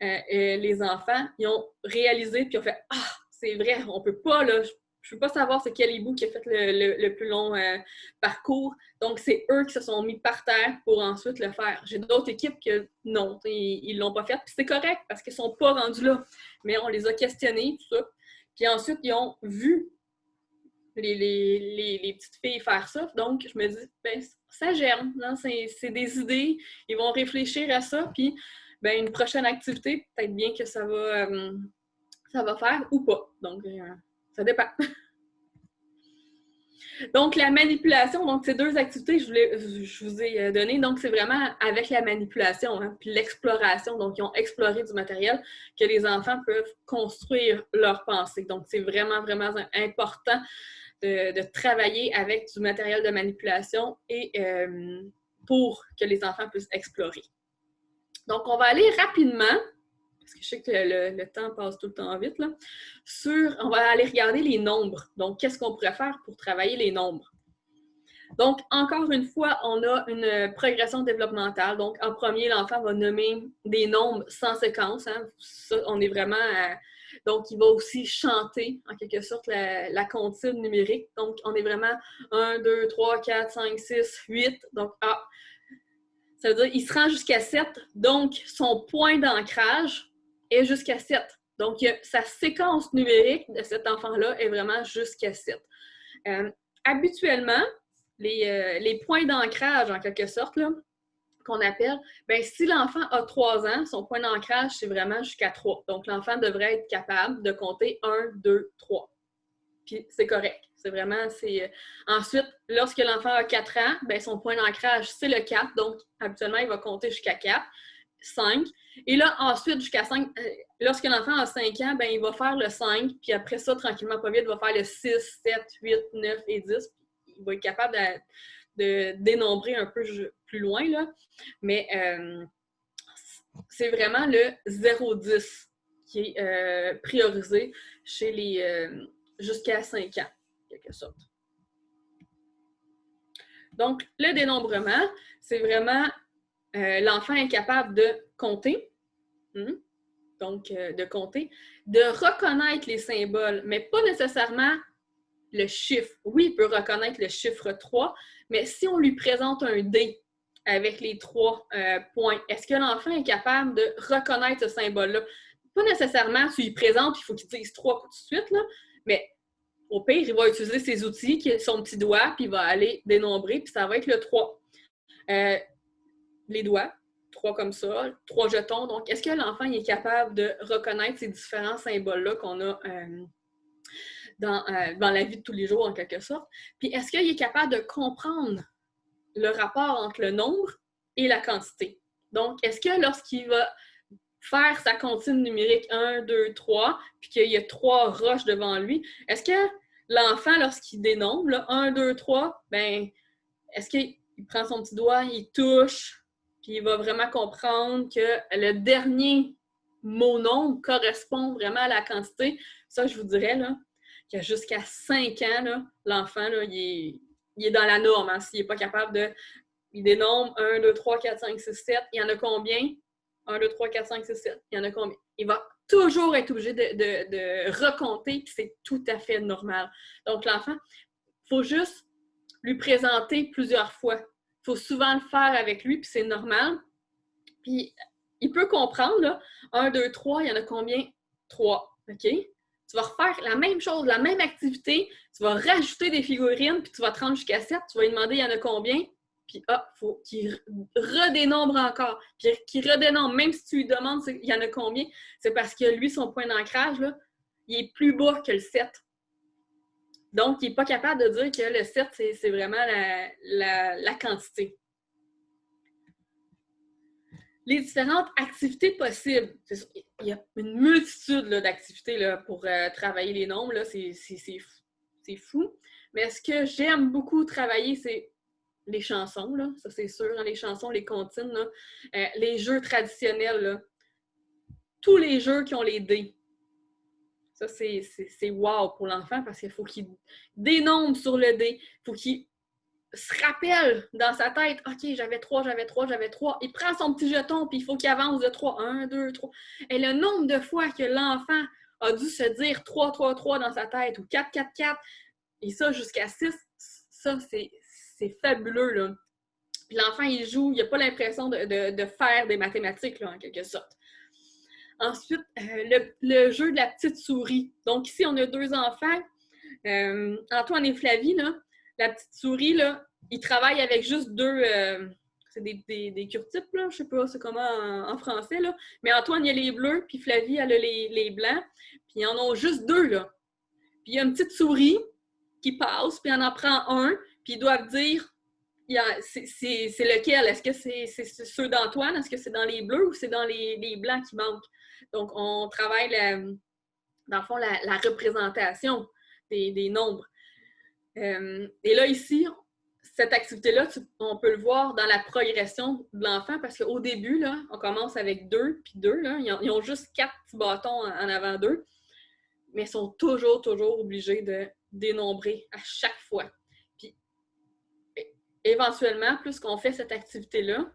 les enfants, ils ont réalisé puis ont fait « Ah, c'est vrai, on peut pas, là, je peux pas savoir c'est quel hibou qui a fait le plus long parcours. » Donc, c'est eux qui se sont mis par terre pour ensuite le faire. J'ai d'autres équipes que non, ils l'ont pas fait. Puis c'est correct parce qu'ils sont pas rendus là. Mais on les a questionnés, tout ça. Puis ensuite, ils ont vu les petites filles faire ça. Donc, je me dis, ben, ça germe. C'est des idées. Ils vont réfléchir à ça. Puis, ben, une prochaine activité, peut-être bien que ça va faire ou pas. Donc, ça dépend. Donc, la manipulation, donc ces deux activités je vous ai données, donc c'est vraiment avec la manipulation, hein, puis l'exploration. Donc, ils ont exploré du matériel que les enfants peuvent construire leur pensée. Donc, c'est vraiment, vraiment important de travailler avec du matériel de manipulation et pour que les enfants puissent explorer. Donc, on va aller rapidement, parce que je sais que le temps passe tout le temps vite, là, on va aller regarder les nombres. Donc, qu'est-ce qu'on pourrait faire pour travailler les nombres? Donc, encore une fois, on a une progression développementale. Donc, en premier, l'enfant va nommer des nombres sans séquence. Hein. Ça, on est vraiment... donc, il va aussi chanter, en quelque sorte, la comptine numérique. Donc, on est vraiment 1, 2, 3, 4, 5, 6, 8. Donc, ça veut dire qu'il se rend jusqu'à 7. Donc, son point d'ancrage est jusqu'à 7. Donc, sa séquence numérique de cet enfant-là est vraiment jusqu'à 7. Habituellement, les points d'ancrage, en quelque sorte, là, qu'on appelle, bien, si l'enfant a 3 ans, son point d'ancrage, c'est vraiment jusqu'à 3. Donc, l'enfant devrait être capable de compter 1, 2, 3. Puis, c'est correct. C'est vraiment, Ensuite, lorsque l'enfant a 4 ans, bien, son point d'ancrage, c'est le 4. Donc, habituellement, il va compter jusqu'à 4, 5. Et là, ensuite, jusqu'à 5, lorsque l'enfant a 5 ans, bien, il va faire le 5. Puis après ça, tranquillement, pas vite, il va faire le 6, 7, 8, 9 et 10. Il va être capable de dénombrer un peu plus loin, là. Mais c'est vraiment le 0-10 qui est priorisé chez jusqu'à 5 ans, en quelque sorte. Donc, le dénombrement, c'est vraiment l'enfant est capable de compter, donc de compter, de reconnaître les symboles, mais pas nécessairement le chiffre. Oui, il peut reconnaître le chiffre 3, mais si on lui présente un dé avec les 3 points, est-ce que l'enfant est capable de reconnaître ce symbole-là? Pas nécessairement, tu lui présentes, il faut qu'il dise 3 tout de suite, là, mais au pire, il va utiliser ses outils, son petit doigt, puis il va aller dénombrer, puis ça va être le 3. Les doigts, 3 comme ça, 3 jetons. Donc, est-ce que l'enfant est capable de reconnaître ces différents symboles-là qu'on a dans la vie de tous les jours, en quelque sorte? Puis, est-ce qu'il est capable de comprendre le rapport entre le nombre et la quantité? Donc, est-ce que lorsqu'il va faire sa comptine numérique 1, 2, 3, puis qu'il y a 3 roches devant lui, est-ce que l'enfant, lorsqu'il dénombre, là, 1, 2, 3, ben, est-ce qu'il prend son petit doigt, il touche, puis il va vraiment comprendre que le dernier mot nombre correspond vraiment à la quantité? Ça, je vous dirais, là, que jusqu'à 5 ans, là, l'enfant, là, il est dans la norme, hein, s'il n'est pas capable de Il dénombre 1, 2, 3, 4, 5, 6, 7. Il y en a combien? 1, 2, 3, 4, 5, 6, 7. Il y en a combien? Il va toujours être obligé de recompter, puis c'est tout à fait normal. Donc, l'enfant, il faut juste lui présenter plusieurs fois. Il faut souvent le faire avec lui, puis c'est normal. Puis, il peut comprendre, là, 1, 2, 3, il y en a combien? 3, OK? Tu vas refaire la même chose, la même activité, tu vas rajouter des figurines, puis tu vas te rendre jusqu'à 7, tu vas lui demander il y en a combien, puis il faut qu'il redénombre encore, puis qu'il redénombre, même si tu lui demandes il y en a combien, c'est parce que lui, son point d'ancrage, là, il est plus bas que le 7. Donc, il n'est pas capable de dire que le 7, c'est vraiment la quantité. Les différentes activités possibles. Il y a une multitude d'activités pour travailler les nombres. C'est fou. Mais ce que j'aime beaucoup travailler, c'est les chansons. Là. Ça, c'est sûr. Hein, les chansons, les comptines. Les jeux traditionnels. Là. Tous les jeux qui ont les dés. Ça, c'est wow pour l'enfant parce qu'il faut qu'il dénombre sur le dé. Il faut qu'il se rappelle dans sa tête, OK, j'avais 3. Il prend son petit jeton, puis il faut qu'il avance de 3. 1, 2, 3. Et le nombre de fois que l'enfant a dû se dire 3, 3, 3 dans sa tête, ou 4, 4, 4, et ça jusqu'à 6, ça, c'est fabuleux, là. Puis l'enfant, il joue, il n'a pas l'impression de faire des mathématiques, là, en quelque sorte. Ensuite, le jeu de la petite souris. Donc ici, on a 2 enfants, Antoine et Flavie, là. La petite souris, là, ils travaillent avec juste 2... c'est des curtypes, là. Je sais pas c'est comment en français, là. Mais Antoine, il a les bleus, puis Flavie, elle a les blancs. Puis ils en ont juste 2, là. Puis il y a une petite souris qui passe, puis elle en prend un, puis ils doivent dire c'est lequel? Est-ce que c'est ceux d'Antoine? Est-ce que c'est dans les bleus ou c'est dans les blancs qui manquent? Donc, on travaille, dans le fond, la représentation des nombres. Et là, ici, cette activité-là, on peut le voir dans la progression de l'enfant parce qu'au début, là, on commence avec 2 puis 2. Là, ils ont juste 4 petits bâtons en avant d'eux, mais ils sont toujours obligés de dénombrer à chaque fois. Puis, éventuellement, plus qu'on fait cette activité-là,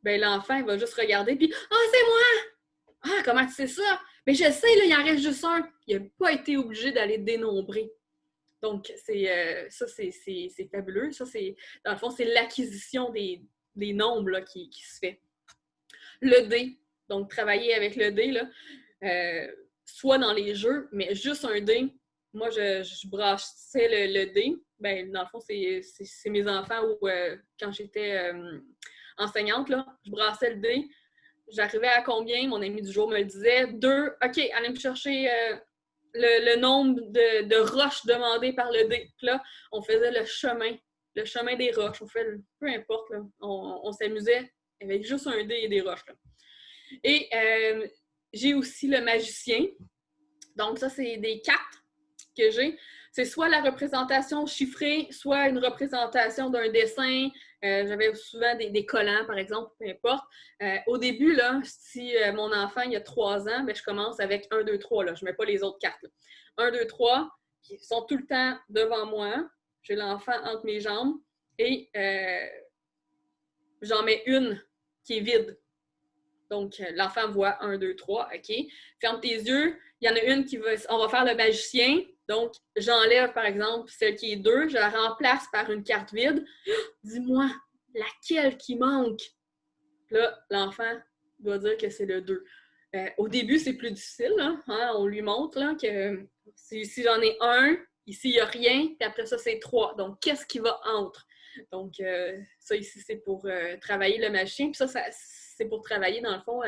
ben, l'enfant, il va juste regarder puis « Ah, c'est moi! Ah, comment tu sais ça? Mais je sais, là, il en reste juste un. » Il n'a pas été obligé d'aller dénombrer. Donc, ça, c'est fabuleux. Ça, dans le fond, c'est l'acquisition des nombres là, qui se fait. Le dé, donc travailler avec le dé, là, soit dans les jeux, mais juste un dé. Moi, je brassais le dé. Ben, dans le fond, c'est mes enfants où, quand j'étais enseignante, là, je brassais le dé. J'arrivais à combien? Mon ami du jour me le disait. 2, OK, allez me chercher... le nombre de roches demandées par le dé. Puis là, on faisait le chemin des roches. On fait, peu importe, là, on s'amusait avec juste un dé et des roches. Là. Et j'ai aussi le magicien. Donc ça, c'est des cartes que j'ai. C'est soit la représentation chiffrée, soit une représentation d'un dessin. J'avais souvent des collants, par exemple, peu importe. Au début, là, si mon enfant il a 3 ans, ben, je commence avec 1, 2, 3. Là. Je ne mets pas les autres cartes. Là. 1, 2, 3, ils sont tout le temps devant moi. J'ai l'enfant entre mes jambes et j'en mets une qui est vide. Donc, l'enfant voit 1, 2, 3, OK. Ferme tes yeux. Il y en a une on va faire le magicien. Donc, j'enlève, par exemple, celle qui est 2, je la remplace par une carte vide. Dis-moi, laquelle qui manque? Là, l'enfant doit dire que c'est le 2. Au début, c'est plus difficile. Hein? On lui montre là, que si j'en ai un, ici, il n'y a rien, puis après ça, c'est 3. Donc, qu'est-ce qui va entre? Donc, ça ici, c'est pour travailler le magicien. Puis ça, c'est pour travailler, dans le fond,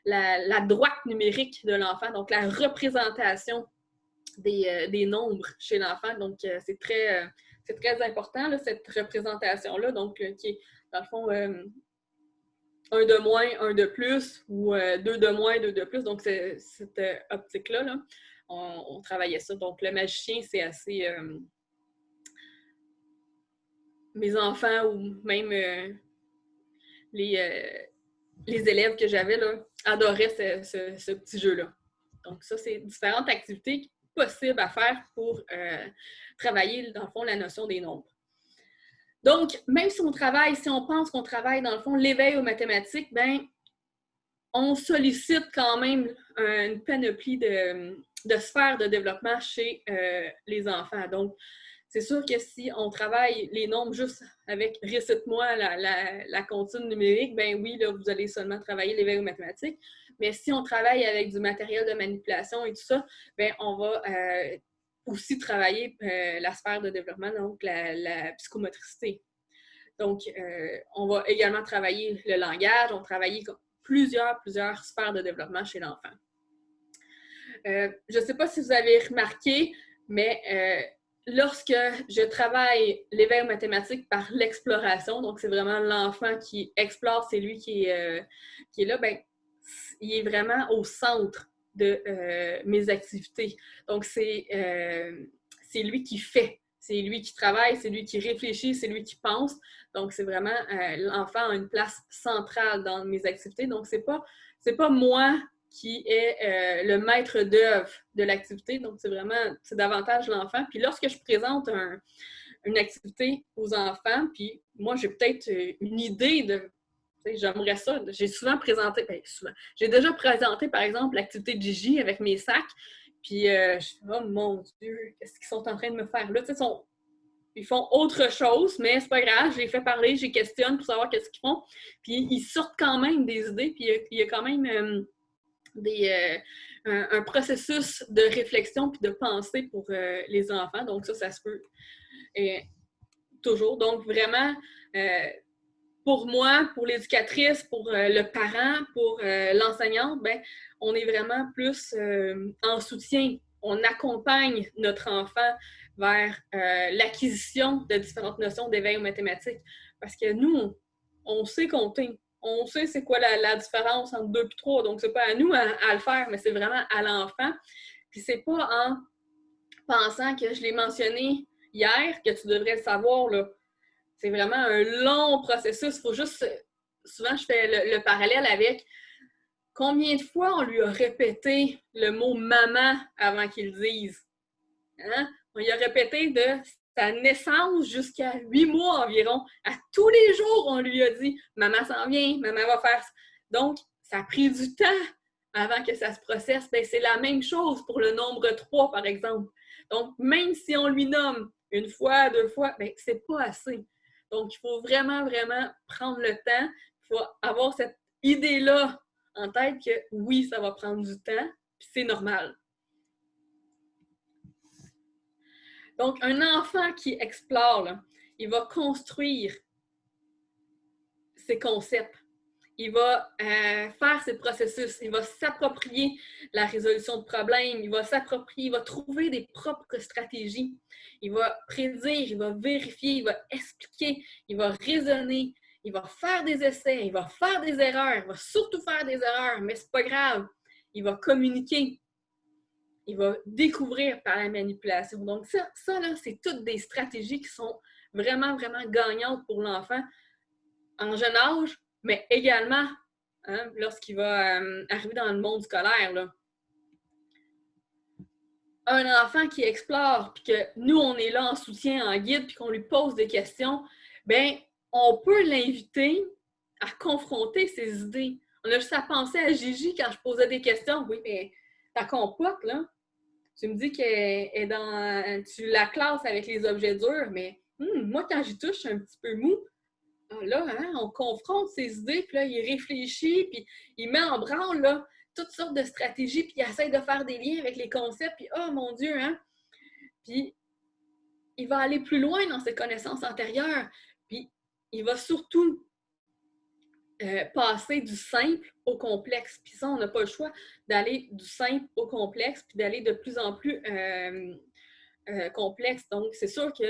la droite numérique de l'enfant, donc la représentation des nombres chez l'enfant. Donc, c'est très important, là, cette représentation-là, donc qui est, dans le fond, 1 de moins, 1 de plus, ou 2 de moins, 2 de plus. Donc, cette optique-là, là, on travaillait ça. Donc, le magicien, c'est assez... mes enfants ou même les élèves que j'avais là, adoraient ce petit jeu-là. Donc, ça, c'est différentes activités possibles à faire pour travailler, dans le fond, la notion des nombres. Donc, même si on travaille, si on pense qu'on travaille, dans le fond, l'éveil aux mathématiques, ben, on sollicite quand même une panoplie de sphères de développement chez les enfants. Donc, c'est sûr que si on travaille les nombres juste avec récite-moi la comptine numérique, ben oui, là, vous allez seulement travailler l'éveil aux mathématiques. Mais si on travaille avec du matériel de manipulation et tout ça, ben on va aussi travailler la sphère de développement, donc la psychomotricité. Donc, on va également travailler le langage, on travaille plusieurs sphères de développement chez l'enfant. Je ne sais pas si vous avez remarqué, mais lorsque je travaille l'éveil aux mathématiques par l'exploration, donc c'est vraiment l'enfant qui explore, c'est lui qui est là, ben, il est vraiment au centre de mes activités. Donc, c'est lui qui fait, c'est lui qui travaille, c'est lui qui réfléchit, c'est lui qui pense. Donc, c'est vraiment l'enfant a une place centrale dans mes activités. Donc, c'est pas moi qui est le maître d'œuvre de l'activité. Donc, c'est davantage l'enfant. Puis lorsque je présente une activité aux enfants, puis moi, j'ai peut-être une idée de... J'aimerais ça. J'ai souvent présenté... J'ai déjà présenté, par exemple, l'activité de Gigi avec mes sacs. Puis, je suis oh mon Dieu, qu'est-ce qu'ils sont en train de me faire là? Ils font autre chose, mais c'est pas grave. Je les fais parler, je les questionne pour savoir qu'est-ce qu'ils font. Puis, ils sortent quand même des idées. Puis, il y a quand même... un processus de réflexion puis de pensée pour les enfants. Donc, ça se peut toujours. Donc, vraiment, pour moi, pour l'éducatrice, pour le parent, pour l'enseignante, ben, on est vraiment plus en soutien. On accompagne notre enfant vers l'acquisition de différentes notions d'éveil aux mathématiques. Parce que nous, on sait compter. On sait c'est quoi la différence entre 2 et 3. Donc, c'est pas à nous à le faire, mais c'est vraiment à l'enfant. Puis c'est pas en pensant que je l'ai mentionné hier que tu devrais le savoir, là. C'est vraiment un long processus. Il faut juste... Souvent, je fais le parallèle avec combien de fois on lui a répété le mot « maman » avant qu'il le dise. Hein? On lui a répété de sa naissance jusqu'à 8 mois environ. À tous les jours, on lui a dit « maman s'en vient, maman va faire ça ». Donc, ça a pris du temps avant que ça se processe. Bien, c'est la même chose pour le nombre 3, par exemple. Donc, même si on lui nomme une fois, 2 fois, bien, c'est pas assez. Donc, il faut vraiment, vraiment prendre le temps. Il faut avoir cette idée-là en tête que oui, ça va prendre du temps, puis c'est normal. Donc, un enfant qui explore, là, il va construire ses concepts. Il va faire ses processus. Il va s'approprier la résolution de problèmes. Il va trouver des propres stratégies. Il va prédire, il va vérifier, il va expliquer, il va raisonner, il va faire des essais, il va faire des erreurs, il va surtout faire des erreurs, mais c'est pas grave. Il va communiquer. Il va découvrir par la manipulation. Donc ça là, c'est toutes des stratégies qui sont vraiment, vraiment gagnantes pour l'enfant en jeune âge, mais également hein, lorsqu'il va arriver dans le monde scolaire. Là. Un enfant qui explore, puis que nous, on est là en soutien, en guide, puis qu'on lui pose des questions, bien, on peut l'inviter à confronter ses idées. On a juste à penser à Gigi quand je posais des questions. Oui, mais ta compote, là, tu me dis qu'elle est dans... Tu la classes avec les objets durs, mais moi, quand j'y touche, je suis un petit peu mou. Là, hein, on confronte ses idées, puis là, il réfléchit, puis il met en branle là, toutes sortes de stratégies, puis il essaie de faire des liens avec les concepts, puis oh mon Dieu, hein! Puis il va aller plus loin dans ses connaissances antérieures, puis il va surtout passer du simple au complexe. Puis ça, on n'a pas le choix d'aller du simple au complexe, puis d'aller de plus en plus complexe. Donc, c'est sûr que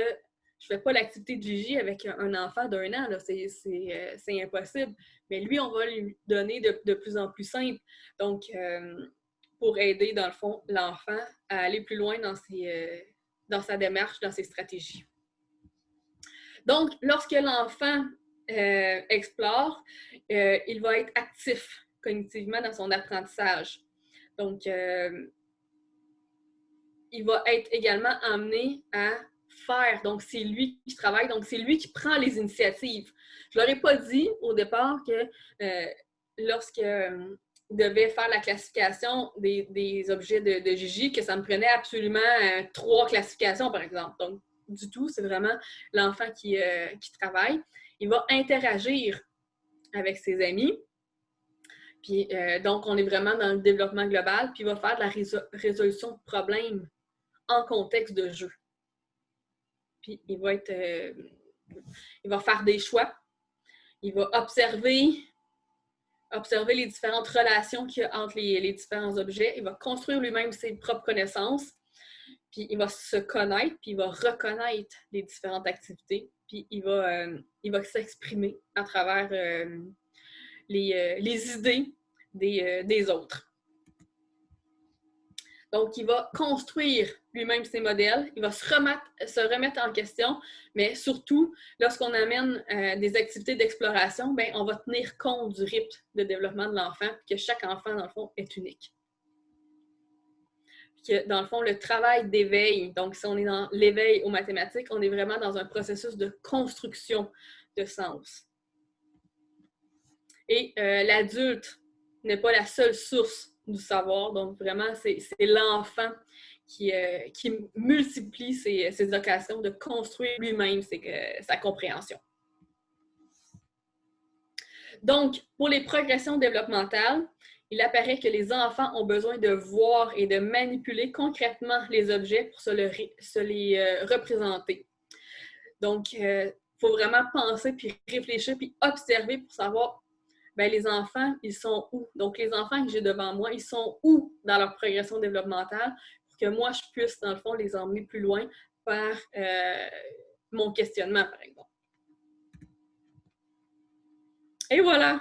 je ne fais pas l'activité de Gigi avec un enfant d'1 an, là. C'est impossible. Mais lui, on va lui donner de plus en plus simple. Donc, pour aider, dans le fond, l'enfant à aller plus loin dans sa démarche, dans ses stratégies. Donc, lorsque l'enfant explore, il va être actif cognitivement dans son apprentissage. Donc, il va être également amené à faire. Donc, c'est lui qui travaille. Donc, c'est lui qui prend les initiatives. Je ne leur ai pas dit au départ que lorsque devait faire la classification des objets de Gigi, que ça me prenait absolument 3 classifications, par exemple. Donc, du tout, c'est vraiment l'enfant qui travaille. Il va interagir avec ses amis. Puis, donc, on est vraiment dans le développement global, puis il va faire de la résolution de problèmes en contexte de jeu. Puis, il va faire des choix. Il va observer les différentes relations qu'il y a entre les différents objets. Il va construire lui-même ses propres connaissances. Puis, il va se connaître, puis il va reconnaître les différentes activités. Puis, il va s'exprimer à travers les idées des autres. Donc, il va construire lui-même ses modèles, il va se remettre en question, mais surtout, lorsqu'on amène des activités d'exploration, bien, on va tenir compte du rythme de développement de l'enfant, puis que chaque enfant, dans le fond, est unique. Puis que, dans le fond, le travail d'éveil, donc si on est dans l'éveil aux mathématiques, on est vraiment dans un processus de construction de sens. Et l'adulte n'est pas la seule source du savoir. Donc, vraiment, c'est l'enfant qui multiplie ses occasions de construire lui-même sa compréhension. Donc, pour les progressions développementales, il apparaît que les enfants ont besoin de voir et de manipuler concrètement les objets pour se les représenter. Donc, il faut vraiment penser, puis réfléchir, puis observer pour savoir bien, les enfants, ils sont où? Donc, les enfants que j'ai devant moi, ils sont où dans leur progression développementale pour que moi, je puisse, dans le fond, les emmener plus loin par mon questionnement, par exemple. Et voilà!